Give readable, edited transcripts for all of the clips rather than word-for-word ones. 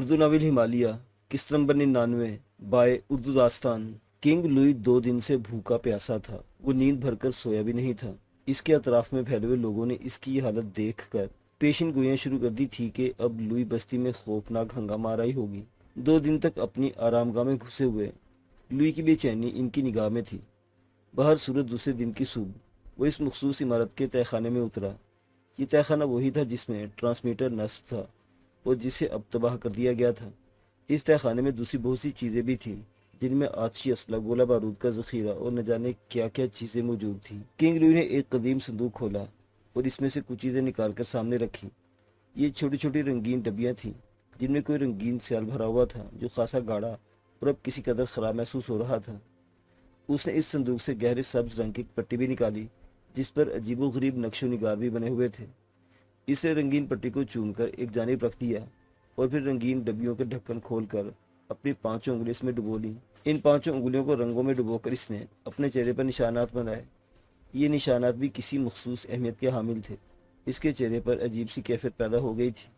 Urdu novel Himalaya किस्त number 99 bye Urdu दास्तान। King Louis 2 दिन से भूखा प्यासा था। वो नींद भरकर सोया भी नहीं था। इसके अतराफ में फैले हुए लोगों ने इसकी ये हालत देखकर पेशिन गोइयां शुरू कर दी थी कि अब लुई बस्ती में खौफनाक हंगामा आराई होगी। 2 दिन तक अपनी आरामगाह में घुसे हुए लुई की बेचैनी इनकी निगाह में थी। बाहर सूरज दूसरे दिन की सुबह वो इस मखसूस इमारत के तहखाने में उतरा। ये तहखाना वही था जिसमें ट्रांसमीटर नस्ब था और जिसे अब तबाह कर दिया गया था। इस तहखाने में दूसरी बहुत सी चीज़ें भी थीं, जिनमें आतिशी असला, गोला बारूद का जखीरा और न जाने क्या क्या चीज़ें मौजूद थीं। किंग लुई ने एक कदीम संदूक खोला और इसमें से कुछ चीज़ें निकालकर सामने रखी। ये छोटी छोटी रंगीन डब्बियाँ थीं, जिनमें कोई रंगीन स्याल भरा हुआ था, जो खासा गाढ़ा और अब किसी कदर ख़राब महसूस हो रहा था। उसने इस संदूक से गहरे सब्ज रंग की पट्टी भी निकाली, जिस पर अजीबोगरीब नक्शो निगार भी बने हुए थे। इसे रंगीन पट्टी को चूमकर एक जानिब रख दिया और फिर रंगीन डब्बियों के ढक्कन खोलकर अपनी 5 उंगली इसमें डुबो ली। इन 5 उंगलियों को रंगों में डुबोकर इसने अपने चेहरे पर निशानात बनाए। ये निशानात भी किसी मखसूस अहमियत के हामिल थे। इसके चेहरे पर अजीब सी कैफियत पैदा हो गई थी।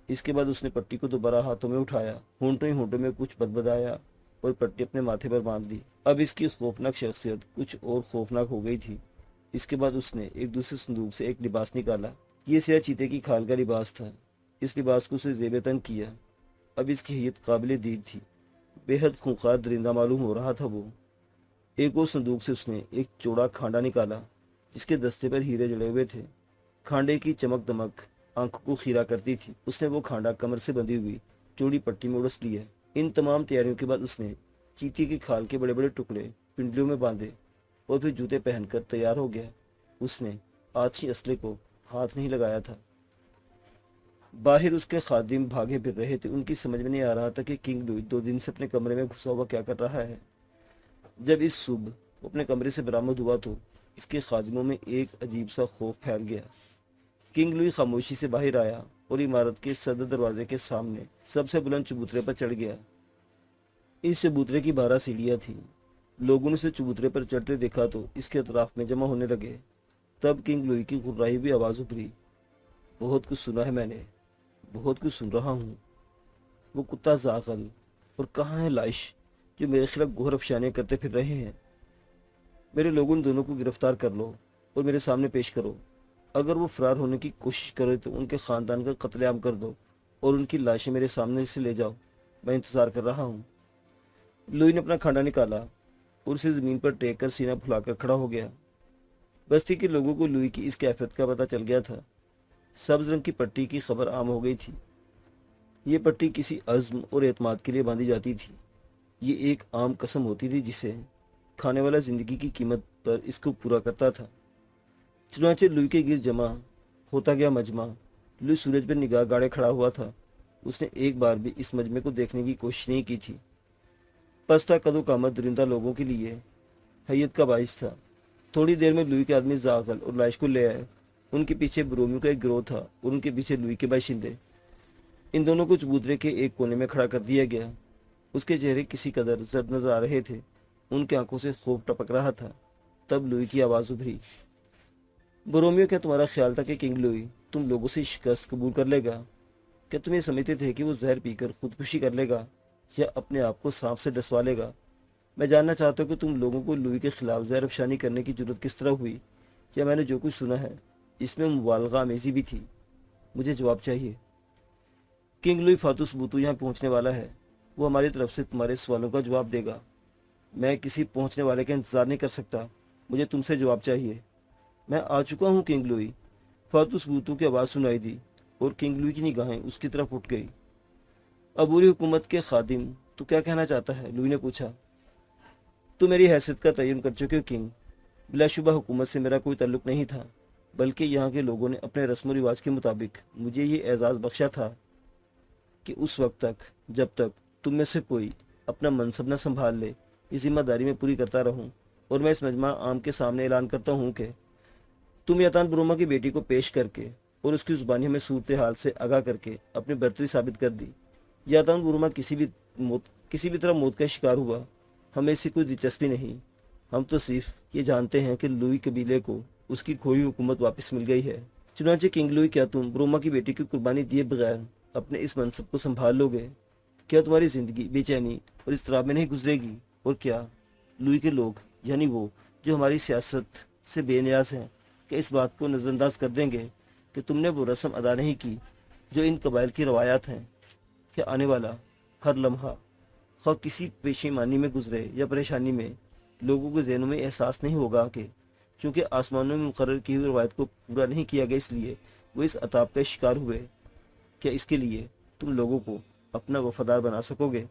इसके बाद उसने पट्टी को दोबारा हाथों में उठाया, होंठों ही होंठों में कुछ बदबदाया और पट्टी अपने माथे पर बांध ली। अब इसकी खौफनाक शख्सियत कुछ और खौफनाक हो गई थी। इसके बाद उसने एक दूसरे संदूक से एक लिबास निकाला। ये स्याह चीते की खाल का लिबास था। इस लिबास को उसे ज़ेब-ए-तन किया। अब इसकी हैयत काबिल दीद थी। बेहद खूंखार दरिंदा मालूम हो रहा था वो। एक और संदूक से उसने एक चौड़ा खांडा निकाला, जिसके दस्ते पर हीरे जड़े हुए थे। खांडे की चमक दमक आंख को खीरा करती थी। उसने वो खांडा कमर से बंधी हुई चौड़ी पट्टी में उड़स लिया। इन तमाम तैयारियों के बाद उसने चीते की खाल के बड़े बड़े टुकड़े पिंडलियों में बांधे और फिर जूते पहनकर तैयार हो गया। उसने आछी असले को हाथ नहीं लगाया था। बाहर उसके खादिम भागे फिर रहे थे। उनकी समझ में नहीं आ रहा था कि किंग लुई 2 दिन से अपने कमरे में घुसा हुआ क्या कर रहा है। जब इस सुबह वो अपने कमरे से बरामद हुआ तो इसके खादिमों में एक अजीब सा खौफ फैल गया। किंग लुई खामोशी से बाहर आया और इमारत के सदर दरवाजे के सामने सबसे बुलंद चबूतरे पर चढ़ गया। इस चबूतरे की 12 सीढ़ियाँ थीं। लोगों ने उसे चबूतरे पर चढ़ते देखा तो इसके अतराफ में जमा होने लगे। तब किंग लुई की गुर्राई हुई आवाज़ उभरी, बहुत कुछ सुना है मैंने, बहुत कुछ सुन रहा हूँ। वो कुत्ता जागल और कहाँ है लाइश जो मेरे खिलाफ गोहर अफशानियाँ करते फिर रहे हैं। मेरे लोगों उन दोनों को गिरफ्तार कर लो और मेरे सामने पेश करो। अगर वो फरार होने की कोशिश करे तो उनके ख़ानदान का कत्लेआम कर दो और उनकी लाशें मेरे सामने से ले जाओ। मैं इंतज़ार कर रहा हूँ। लुई ने अपना खांडा निकाला और उसे ज़मीन पर टेक कर सीना फुलाकर खड़ा हो गया। बस्ती के लोगों को लुई की इस कैफियत का पता चल गया था। सब्ज रंग की पट्टी की खबर आम हो गई थी। ये पट्टी किसी अज़्म और एतमाद के लिए बांधी जाती थी। ये एक आम कसम होती थी जिसे खाने वाला ज़िंदगी की कीमत पर इसको पूरा करता था। चुनाचे लुई के गिर जमा होता गया मजमा। लुई सूरज पर निगाह गाड़े खड़ा हुआ था। उसने एक बार भी इस मजमे को देखने की कोशिश नहीं की थी। पस्ता कदो कामत दरिंदा लोगों के लिए हैयत का बाइस था। थोड़ी देर में लुई के आदमी जागल और लाइश को ले आए। उनके पीछे ब्रोमियो का एक गिरोह था और उनके पीछे लुई के बाशिंदे। इन दोनों को चबूतरे के एक कोने में खड़ा कर दिया गया। उसके चेहरे किसी कदर जर्द नजर आ रहे थे। उनकी आंखों से खौफ टपक रहा था। तब लुई की आवाज़ उभरी, ब्रोमियो, क्या तुम्हारा ख्याल था कि किंग लुई तुम लोगों से शिकस्त कबूल कर लेगा? क्या तुम ये समझते थे कि वो जहर पीकर खुदकुशी कर लेगा या अपने आप को सांप से डसवा लेगा? मैं जानना चाहता हूँ कि तुम लोगों को लुई के खिलाफ जहर अफशानी करने की जरूरत किस तरह हुई? या मैंने जो कुछ सुना है इसमें मुबालगा आमेज़ी भी थी? मुझे जवाब चाहिए। किंग लुई फातुस बूतू यहाँ पहुँचने वाला है। वो हमारी तरफ से तुम्हारे सवालों का जवाब देगा। मैं किसी पहुँचने वाले का इंतज़ार नहीं कर सकता। मुझे तुमसे जवाब चाहिए। मैं आ चुका हूँ किंग लुई। फातुस बूतू की आवाज़ सुनाई दी और किंग लुई की निगाहें उसकी तरफ उठ गई। अबूरी हुकूमत के खादिम, तू क्या कहना चाहता है? लुई ने पूछा। तुम मेरी हैसियत का तयन कर चुके हो किंग। बिलाशुबा हुकूमत से मेरा कोई ताल्लुक नहीं था, बल्कि यहाँ के लोगों ने अपने रस्म व रिवाज के मुताबिक मुझे ये एजाज़ बख्शा था कि उस वक्त तक जब तक तुम में से कोई अपना मनसब न संभाल ले, इस जिम्मेदारी में पूरी करता रहूं। और मैं इस मजमा आम के सामने ऐलान करता हूँ कि तुम यातान ब्रोमा की बेटी को पेश करके और उसकी ज़ुबानी हमें सूरत हाल से आगाह करके अपनी बर्तरी साबित कर दी। यातान ब्रोमा किसी भी तरह मौत का शिकार हुआ, हमें इससे कोई दिलचस्पी नहीं। हम तो सिर्फ ये जानते हैं कि लुई कबीले को उसकी खोई हुकूमत वापस मिल गई है। चुनांचे किंग लुई, क्या तुम ब्रोमा की बेटी की कुर्बानी दिए बगैर अपने इस मनसब को संभाल लोगे? क्या तुम्हारी जिंदगी बेचैनी और इज़्तिराब में नहीं गुजरेगी? और क्या लुई के लोग, यानी वो जो हमारी सियासत से बेनियाज हैं, क्या इस बात को नज़रअंदाज कर देंगे कि तुमने वो रस्म अदा नहीं की जो इन कबाइल की रवायात हैं? क्या आने वाला हर लम्हा खा किसी पेशेमानी में गुजरे या परेशानी में, लोगों के जहनों में एहसास नहीं होगा कि चूँकि आसमानों में मुकर्रर की हुई रवायत को पूरा नहीं किया गया इसलिए वो इस अताब का शिकार हुए? क्या इसके लिए तुम लोगों को अपना वफादार बना सकोगे?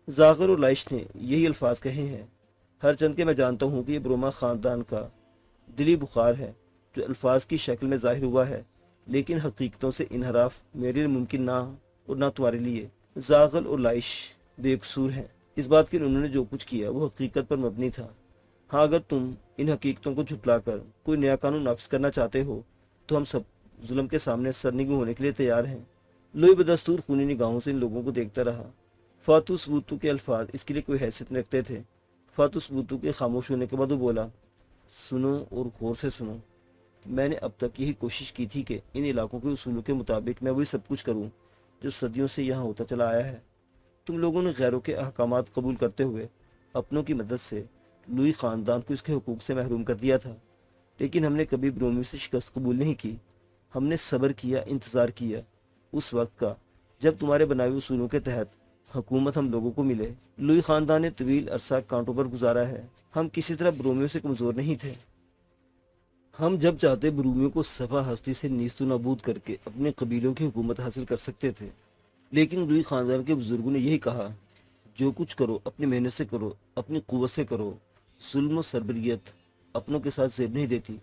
जागर और लाइश ने यही अल्फाज कहे हैं। हर चंद के मैं जानता हूँ कि ये ब्रोमा ख़ानदान का दिली बुखार है जो अल्फाज की शक्ल में ज़ाहिर हुआ है, लेकिन हकीकतों से इनहराफ मेरे लिए मुमकिन ना और ना तुम्हारे लिए। जागल और लाइश बेकसूर हैं इस बात के उन्होंने जो कुछ किया वो हकीकत पर मबनी था। हाँ, अगर तुम इन हकीकतों को झुटलाकर कोई नया कानून नाफिज करना चाहते हो तो हम सब जुल्म के सामने सरनिगू होने के लिए तैयार हैं। लोई बदस्तूर खूनी निगाहों से इन लोगों को देखता रहा। फातूस बूतू के अल्फाज इसके लिए कोई हैसियत नहीं रखते थे। फातूस बूतू के खामोश होने के बाद वो बोला, सुनो और गौर से सुनो। मैंने अब तक यही कोशिश की थी कि इन इलाकों के उसूलों के मुताबिक मैं वही सब कुछ करूं जो सदियों से यहाँ होता चला आया है। तुम लोगों ने गैरों के अहकामात कबूल करते हुए अपनों की मदद से लुई ख़ानदान को इसके हुकूक से महरूम कर दिया था, लेकिन हमने कभी ब्रोमियो से शिकस्त कबूल नहीं की। हमने सब्र किया, इंतज़ार किया उस वक्त का जब तुम्हारे बनाए हुए उसूलों के तहत हुकूमत हम लोगों को मिले। लुई ख़ानदान ने तवील अरसा कांटों पर गुजारा है। हम किसी तरह ब्रोमियो से कमज़ोर नहीं थे। हम जब चाहते ब्रूमियों को सफा हस्ती से नीस्तु नाबूद करके अपने कबीलों की हुकूमत हासिल कर सकते थे, लेकिन लुई ख़ानदान के बुजुर्गों ने यही कहा, जो कुछ करो अपनी मेहनत से करो, अपनी कुव्वत से करो। जुल्म और सरबरियत अपनों के साथ जेब नहीं देती।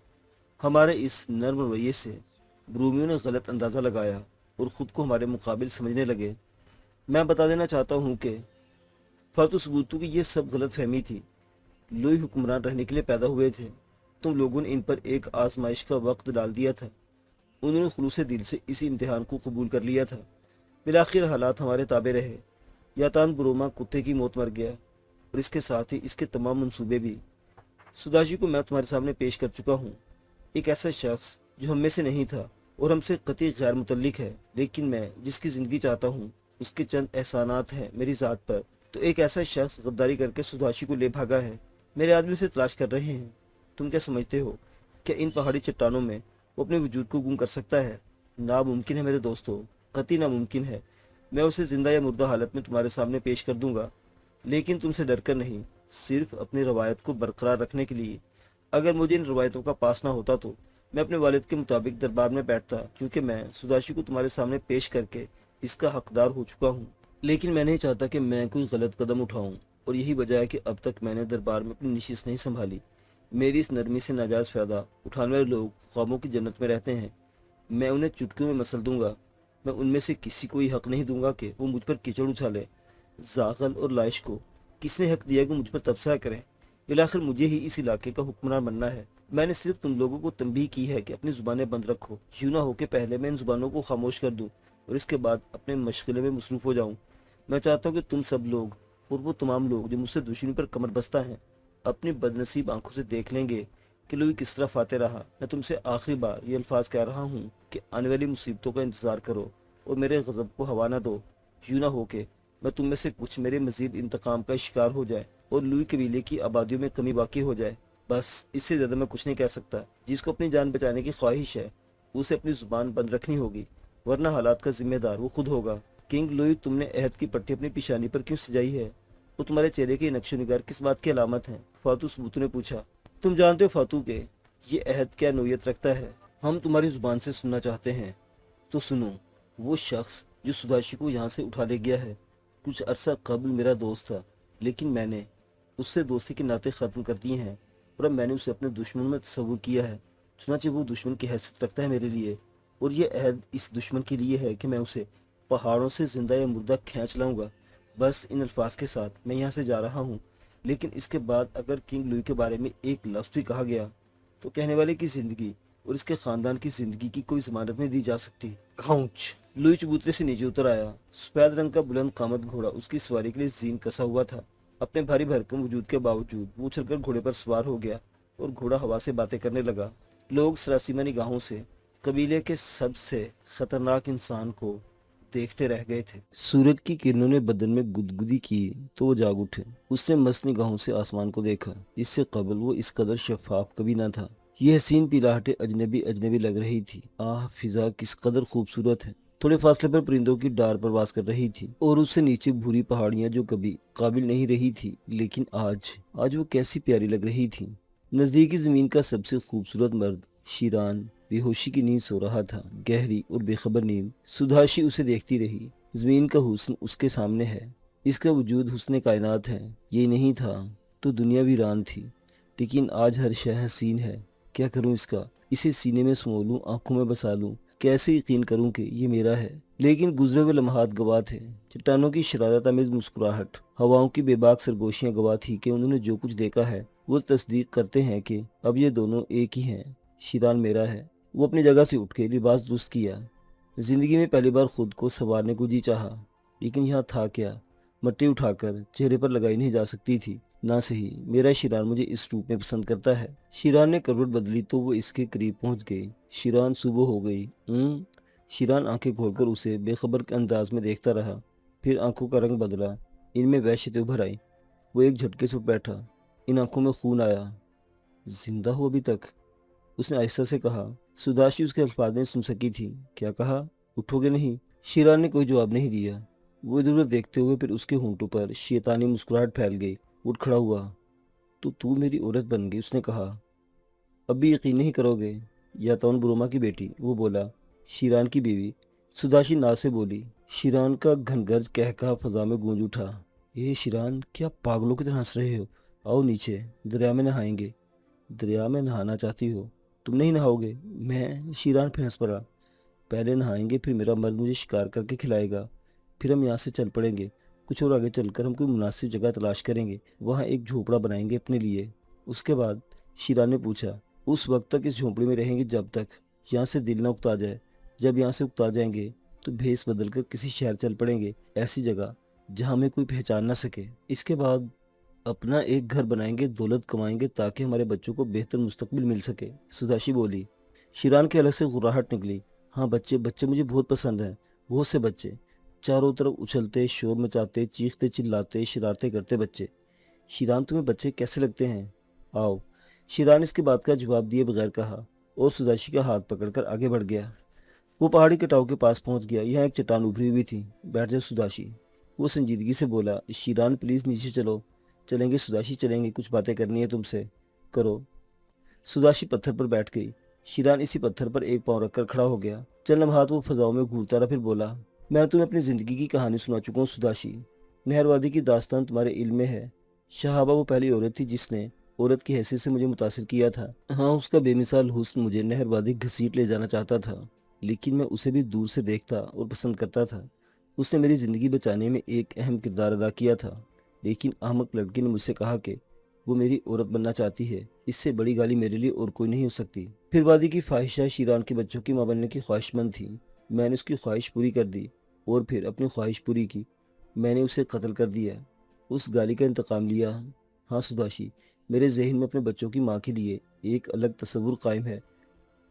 हमारे इस नर्म रवैये से ब्रूमियों ने गलत अंदाज़ा लगाया और ख़ुद को हमारे मुकाबिल समझने लगे। मैं बता देना चाहता हूँ कि फातुस बूतू की ये सब गलत फहमी थी। लुई हुक्मरान रहने के लिए पैदा हुए थे। तुम लोगों ने इन पर एक आजमाइश का वक्त डाल दिया था। उन्होंने खुलूस दिल से इसी इम्तिहान को कबूल कर लिया था। बिलाखिर हालात हमारे ताबे रहे। यातान ब्रोमा कुत्ते की मौत मर गया और इसके साथ ही इसके तमाम मंसूबे भी। सुदाशी को मैं तुम्हारे सामने पेश कर चुका हूँ, एक ऐसा शख्स जो हम में से नहीं था और हमसे कतई गैर मुतल्लिक है, लेकिन मैं जिसकी ज़िंदगी चाहता हूँ उसके चंद एहसानात हैं मेरी ज़ात पर। तो एक ऐसा शख्स गद्दारी करके सुदाशी को ले भागा है। मेरे आदमी से तलाश कर रहे हैं। तुम क्या समझते हो क्या इन पहाड़ी चट्टानों में वो अपने वजूद को गुम कर सकता है? नामुमकिन है मेरे दोस्तों, कतई नामुमकिन है। मैं उसे जिंदा या मुर्दा हालत में तुम्हारे सामने पेश कर दूंगा, लेकिन तुमसे डर कर नहीं, सिर्फ अपनी रवायत को बरकरार रखने के लिए। अगर मुझे इन रवायतों का पास ना होता तो मैं अपने वालिद के मुताबिक दरबार में बैठता, क्योंकि मैं सुदाशी को तुम्हारे सामने पेश करके इसका हकदार हो चुका हूँ। लेकिन मैं नहीं चाहता कि मैं कोई गलत कदम उठाऊँ, और यही वजह है कि अब तक मैंने दरबार में अपनी नशिस्त नहीं संभाली। मेरी इस नरमी से नाजायज़ फ़ायदा उठाने वाले लोग ख्वाबों की जन्नत में रहते हैं। मैं उन्हें चुटकियों में मसल दूंगा। मैं उनमें से किसी को ही हक नहीं दूंगा कि वो मुझ पर कीचड़ उछाले। जागल और लाइश को किसने हक दिया कि मुझ पर तबसरा करें? बिलाखिर मुझे ही इस इलाके का हुक्मरान बनना है। मैंने सिर्फ तुम लोगों को तंबीह की है कि अपनी ज़ुबानें बंद रखो। यूँ ना हो कि पहले मैं इन ज़ुबानों को खामोश कर दूँ और इसके बाद अपने मशगले में मसरूफ़ हो जाऊँ। मैं चाहता हूँ कि तुम सब लोग और वो तमाम लोग जो मुझसे दुश्मनी पर कमर बस्ता हैं अपनी बदनसीब आंखों से देख लेंगे कि लुई किस तरह फाते रहा। मैं तुमसे आखिरी बार ये अल्फाज कह रहा हूँ कि आने वाली मुसीबतों का इंतज़ार करो और मेरे गज़ब को हवा न दो। यूँ ना हो कि मैं तुम में से कुछ मेरे मजीद इंतकाम का शिकार हो जाए और लुई कबीले की आबादियों में कमी बाकी हो जाए। बस इससे ज़्यादा मैं कुछ नहीं कह सकता। जिसको अपनी जान बचाने की ख्वाहिश है उसे अपनी ज़ुबान बंद रखनी होगी, वरना हालात का जिम्मेदार वो खुद होगा। किंग लुई, तुमने अहद की पट्टी अपनी पेशानी पर क्यों सजाई है? वो तुम्हारे चेहरे के नक्शो निगार किस बात की अलामत है? फातू सबूतू ने पूछा। तुम जानते हो फातू के ये अहद क्या नोयत रखता है? हम तुम्हारी जुबान से सुनना चाहते हैं तो सुनो। वो शख्स जो सुदाशी को यहाँ से उठा ले गया है कुछ अरसा कबल मेरा दोस्त था, लेकिन मैंने उससे दोस्ती के नाते ख़त्म कर दिए हैं और अब मैंने उसे अपने दुश्मन में तस्वुर किया है। चुनांचे वो दुश्मन की हैसियत रखता है मेरे लिए, और ये अहद इस दुश्मन के लिए है कि मैं उसे पहाड़ों से जिंदा या मुर्दा खींच लाऊंगा। बस इन अल्फाज के साथ मैं यहाँ से जा रहा हूँ, लेकिन इसके बाद अगर किंग लुई के बारे में एक लफ्ज़ भी कहा गया तो कहने वाले की ज़िंदगी और इसके ख़ानदान की ज़िंदगी की कोई ज़मानत नहीं दी जा सकती। घाउच! लुई चबूतरे से नीचे उतर आया। सफ़ेद रंग का बुलंद कामत घोड़ा उसकी सवारी के लिए जीन कसा हुआ था। अपने भारी भरकम वजूद के बावजूद वो उछलकर घोड़े पर सवार हो गया और घोड़ा हवा से बातें करने लगा। लोग सरासीमा निगाहों से कबीले के सबसे खतरनाक इंसान को देखते रह गए थे। सूरज की किरणों ने बदन में गुदगुदी की तो वो जाग उठे। उसने मस्त निगाहों से आसमान को देखा। इससे कबल वो इस कदर शफाफ कभी न था। ये हसीन पिलाहटें अजनबी अजनबी लग रही थी। आह, फिजा किस कदर खूबसूरत है। थोड़े फासले पर परिंदों की डार परवास कर रही थी और उससे नीचे भूरी पहाड़ियां जो कभी काबिल नहीं रही थी, लेकिन आज आज वो कैसी प्यारी लग रही थी। नजदीकी जमीन का सबसे खूबसूरत मर्द शीरान बेहोशी की नींद सो रहा था, गहरी और बेखबर नींद। सुधाशी उसे देखती रही। जमीन का हुस्न उसके सामने है, इसका वजूद हुस्न कायनात है। ये नहीं था तो दुनिया वीरान थी, लेकिन आज हर शय हसीन है। क्या करूं इसका? इसे सीने में समो लूं, आंखों में बसा लूं, कैसे यकीन करूं कि ये मेरा है। लेकिन गुजरे हुए लम्हात गवाह थे। चट्टानों की शरारत अमेज मुस्कुराहट, हवाओं की बेबाक सरगोशियां गवाह थी कि उन्होंने जो कुछ देखा है वो तस्दीक करते हैं कि अब ये दोनों एक ही हैं। शीरान मेरा है। वो अपनी जगह से उठ के लिबास दुरुस्त किया। जिंदगी में पहली बार खुद को संवारने को जी चाहा, लेकिन यहाँ था क्या? मट्टी उठाकर चेहरे पर लगाई नहीं जा सकती थी। ना सही, मेरा शीरान मुझे इस रूप में पसंद करता है। शीरान ने करवट बदली तो वो इसके करीब पहुंच गई। शीरान, सुबह हो गई। शीरान आंखें खोलकर उसे बेखबर के अंदाज में देखता रहा। फिर आंखों का रंग बदला, इनमें वहशत उभर आई। वो एक झटके से उठ बैठा। इन आंखों में खून आया। जिंदा हो अभी तक? उसने आहिस्ता से कहा। सुदाशी उसके अल्फाज नहीं सुन सकी थी। क्या कहा? उठोगे नहीं? शीरान ने कोई जवाब नहीं दिया। वो इधर उधर देखते हुए फिर उसके होंठों पर शैतानी मुस्कुराहट फैल गई। उठ खड़ा हुआ। तो तू मेरी औरत बन गई, उसने कहा। अब भी यकीन नहीं करोगे? या तौन बुरोमा की बेटी, वो बोला। शीरान की बीवी। सुदाशी ना से बोली। शीरान का घनगर्ज कहका फजा में गूंज उठा। ये शीरान, क्या पागलों की तरह हंस रहे हो? आओ नीचे, दरिया में नहाएंगे। दरिया में नहाना चाहती हो? तुम नहीं नहाओगे? मैं? शीरान फिर हंस पड़ा। पहले नहाएंगे, फिर मेरा मर्द मुझे शिकार करके खिलाएगा। फिर हम यहाँ से चल पड़ेंगे। कुछ और आगे चलकर हम कोई मुनासिब जगह तलाश करेंगे, वहाँ एक झोपड़ा बनाएंगे अपने लिए। उसके बाद? शीरान ने पूछा। उस वक्त तक इस झोपड़ी में रहेंगे जब तक यहाँ से दिल न उकता जाए। जब यहाँ से उकता जाएंगे तो भेस बदल कर किसी शहर चल पड़ेंगे, ऐसी जगह जहाँ हमें कोई पहचान ना सके। इसके बाद अपना एक घर बनाएंगे, दौलत कमाएंगे, ताकि हमारे बच्चों को बेहतर मुस्तकबिल मिल सके। सुदाशी बोली। शीरान के अलग से गुर्राहट निकली। हाँ, बच्चे बच्चे मुझे बहुत पसंद हैं। बहुत से बच्चे, चारों तरफ उछलते, शोर मचाते, चीखते चिल्लाते, शरारतें करते बच्चे। शीरान, तुम्हें बच्चे कैसे लगते हैं? आओ। शीरान इसके बात का जवाब दिए बगैर कहा और सुदाशी का हाथ पकड़कर आगे बढ़ गया। वो पहाड़ी कटाव के पास पहुंच गया। यहाँ एक चट्टान उभरी हुई थी। बैठ जा सुदाशी, वो संजीदगी से बोला। शीरान, प्लीज नीचे चलो। चलेंगे सुदाशी, चलेंगे, कुछ बातें करनी है तुमसे। करो। सुदाशी पत्थर पर बैठ गई। शीरान इसी पत्थर पर एक पांव रखकर खड़ा हो गया। चंद लम्हात वो फजाओं में घूरता रहा, फिर बोला। मैं तुम्हें अपनी जिंदगी की कहानी सुना चुका हूँ सुदाशी। नहरवादी की दास्तान तुम्हारे इल्म में है। शहाबा वो पहली औरत थी जिसने औरत की हैसियत से मुझे मुतासिर किया था। हाँ, उसका बेमिसाल हुस्न मुझे नहरवादी घसीट ले जाना चाहता था, लेकिन मैं उसे भी दूर से देखता और पसंद करता था। उसने मेरी जिंदगी बचाने में एक अहम किरदार अदा किया था, लेकिन अहमक लड़की ने मुझसे कहा कि वो मेरी औरत बनना चाहती है। इससे बड़ी गाली मेरे लिए और कोई नहीं हो सकती। फिर वादी की ख्वाहिशा शीरान के बच्चों की मां बनने की ख्वाहिशमंद थी। मैंने उसकी ख्वाहिश पूरी कर दी और फिर अपनी ख्वाहिश पूरी की। मैंने उसे कत्ल कर दिया, उस गाली का इंतकाम लिया। हाँ सुदाशी, मेरे जहन में अपने बच्चों की माँ के लिए एक अलग तस्वुर कायम है।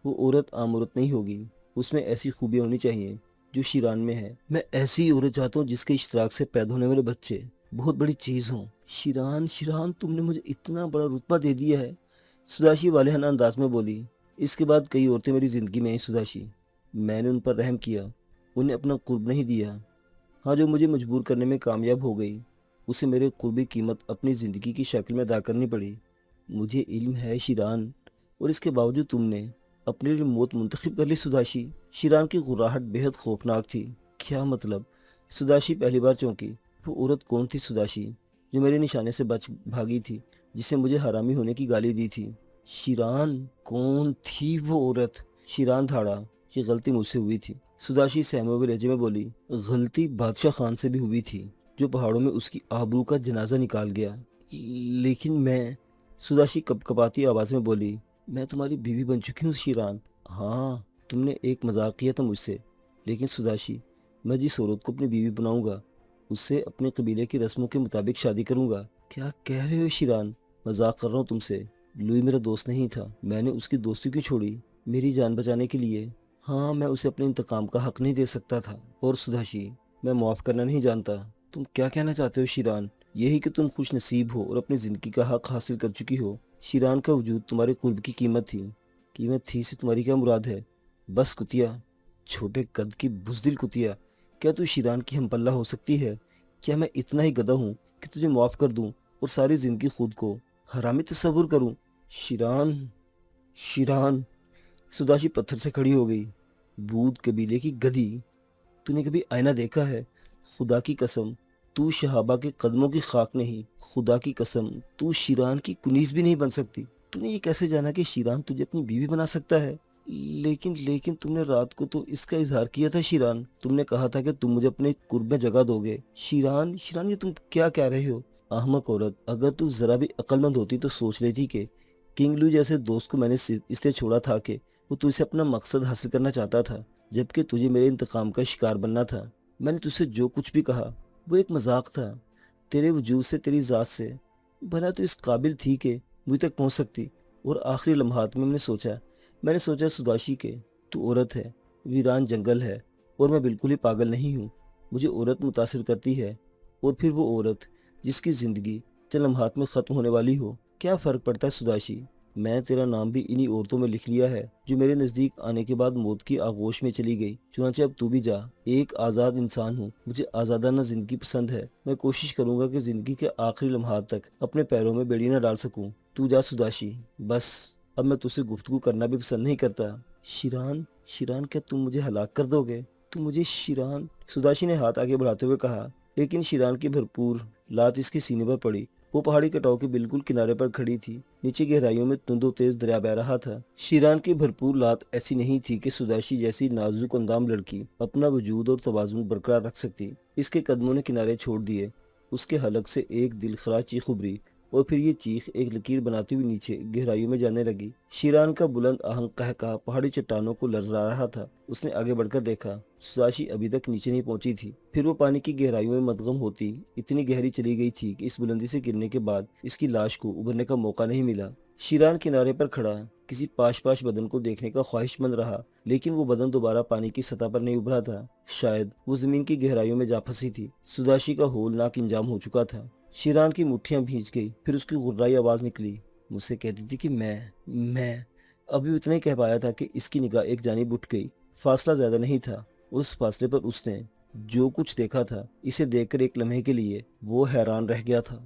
वो औरत आम औरत नहीं होगी, उसमें ऐसी खूबियाँ होनी चाहिए जो शीरान में है। मैं ऐसी औरत चाहता हूँ जिसके इश्तराक से पैदा होने वाले बच्चे बहुत बड़ी चीज़ हों। शीरान, शीरान, तुमने मुझे इतना बड़ा रुतबा दे दिया है, सुदाशी वालेहाना अंदाज में बोली। इसके बाद कई औरतें मेरी ज़िंदगी में आई सुदाशी। मैंने उन पर रहम किया, उन्हें अपना कुर्ब नहीं दिया। हाँ, जो मुझे मजबूर करने में कामयाब हो गई, उसे मेरे कुर्बी कीमत अपनी ज़िंदगी की शक्ल में अदा करनी पड़ी। मुझे इल्म है शीरान, और इसके बावजूद तुमने अपने लिए मौत मुंतखब कर ली सुदाशी। शीरान की गुर्राहट बेहद खौफनाक थी। क्या मतलब? सुदाशी पहली बार चौंकी। वो औरत कौन थी सुदाशी, जो मेरे निशाने से बच भागी थी, जिसे मुझे हरामी होने की गाली दी थी? शीरान, कौन थी वो औरत? शीरान धाड़ा। ये गलती मुझसे हुई थी, सुदाशी सहमे हुए लहजे में बोली। गलती बादशाह खान से भी हुई थी, जो पहाड़ों में उसकी आबरू का जनाजा निकाल गया। लेकिन मैं, सुदाशी कपकपाती आवाज में बोली, मैं तुम्हारी बीवी बन चुकी हूँ शीरान। हाँ, तुमने एक मजाक किया था मुझसे, लेकिन सुदाशी, मैं जिस औरत को अपनी बीवी बनाऊंगा उससे अपने कबीले की रस्मों के मुताबिक शादी करूंगा। क्या कह रहे हो शीरान? मजाक कर रहा हूँ तुमसे। लुई मेरा दोस्त नहीं था, मैंने उसकी दोस्ती क्यों छोड़ी? मेरी जान बचाने के लिए। ہاں، میں اسے اپنے انتقام کا حق نہیں دے سکتا تھا۔ اور سداشی، میں معاف کرنا نہیں جانتا۔ تم کیا کہنا چاہتے ہو شیران؟ یہی کہ تم خوش نصیب ہو اور اپنی زندگی کا حق حاصل کر چکی ہو۔ شیران کا وجود تمہارے قرب کی قیمت تھی۔ قیمت تھی سے تمہاری کیا مراد ہے؟ بس کتیا، چھوٹے قد کی بزدل کتیا، کیا تو شیران کی ہم پلہ ہو سکتی ہے؟ کیا میں اتنا ہی گدھا ہوں کہ تجھے معاف کر دوں اور ساری زندگی خود کو حرامی تصور کروں؟ شیران، شیران، سداشی پتھر سے کھڑی ہو گئی۔ بود قبیلے کی گدھی، تو نے کبھی آئینہ دیکھا ہے؟ خدا کی قسم، تو شہابہ کے قدموں کی خاک نہیں۔ خدا کی قسم، تو شیران کی کنیز بھی نہیں بن سکتی۔ تو نے یہ کیسے جانا کہ شیران تجھے اپنی بیوی بنا سکتا ہے؟ لیکن تم نے رات کو تو اس کا اظہار کیا تھا شیران۔ تم نے کہا تھا کہ تم مجھے اپنے قرب میں جگہ دو گے۔ شیران، شیران، یہ تم کیا کہہ رہے ہو؟ احمق عورت، اگر تو ذرا بھی عقل مند ہوتی تو سوچ لیتی کہ کنگ لوئی جیسے دوست کو میں نے صرف اس لیے چھوڑا تھا کہ وہ تجھ سے اپنا مقصد حاصل کرنا چاہتا تھا، جبکہ تجھے میرے انتقام کا شکار بننا تھا۔ میں نے تجھ سے جو کچھ بھی کہا وہ ایک مذاق تھا، تیرے وجود سے، تیری ذات سے۔ بھلا تو اس قابل تھی کہ مجھ تک پہنچ سکتی۔ اور آخری لمحات میں میں نے سوچا سداشی کہ تو عورت ہے، ویران جنگل ہے، اور میں بالکل ہی پاگل نہیں ہوں۔ مجھے عورت متاثر کرتی ہے، اور پھر وہ عورت جس کی زندگی چند لمحات میں ختم ہونے والی ہو۔ کیا فرق پڑتا ہے سداشی؟ میں تیرا نام بھی انہی عورتوں میں لکھ لیا ہے جو میرے نزدیک آنے کے بعد موت کی آغوش میں چلی گئی۔ چنانچہ اب تو بھی جا۔ ایک آزاد انسان ہوں، مجھے آزادانہ زندگی پسند ہے۔ میں کوشش کروں گا کہ زندگی کے آخری لمحات تک اپنے پیروں میں بیڑی نہ ڈال سکوں۔ تو جا سداشی، بس اب میں تجھ سے گفتگو کرنا بھی پسند نہیں کرتا۔ شیران، شیران، کیا تم مجھے ہلاک کر دو گے؟ تم مجھے شیران، سداشی نے ہاتھ آگے بڑھاتے ہوئے کہا، لیکن شیران کی بھرپور لات اس کے سینے پر پڑی۔ وہ پہاڑی کٹاؤ کے بالکل کنارے پر کھڑی تھی۔ نیچے گہرائیوں میں تند و تیز دریا بہہ رہا تھا۔ شیران کی بھرپور لات ایسی نہیں تھی کہ سداشی جیسی نازک اندام لڑکی اپنا وجود اور توازن برقرار رکھ سکتی۔ اس کے قدموں نے کنارے چھوڑ دیے، اس کے حلق سے ایک دلخراش چیخ ابھری، اور پھر یہ چیخ ایک لکیر بناتی ہوئی نیچے گہرائیوں میں جانے لگی۔ شیران کا بلند آہنگ قہقہا پہاڑی چٹانوں کو لرزا رہا تھا۔ اس نے آگے بڑھ کر دیکھا، سداشی ابھی تک نیچے نہیں پہنچی تھی۔ پھر وہ پانی کی گہرائیوں میں مدغم ہوتی اتنی گہری چلی گئی تھی کہ اس بلندی سے گرنے کے بعد اس کی لاش کو ابھرنے کا موقع نہیں ملا۔ شیران کنارے پر کھڑا کسی پاش بدن کو دیکھنے کا خواہش مند رہا، لیکن وہ بدن دوبارہ پانی کی سطح پر نہیں ابھرا تھا۔ شاید وہ زمین کی گہرائیوں میں جا پھنسی تھی۔ سداشی کا ہولناک انجام ہو چکا تھا۔ شیران کی مٹھیاں بھیج گئی، پھر اس کی غرائی آواز نکلی، مجھ سے کہتی تھی کہ میں ابھی اتنا ہی کہہ پایا تھا کہ اس کی نگاہ ایک جانب اٹھ گئی۔ فاصلہ زیادہ نہیں تھا، اس فاصلے پر اس نے جو کچھ دیکھا تھا، اسے دیکھ کر ایک لمحے کے لیے وہ حیران رہ گیا تھا۔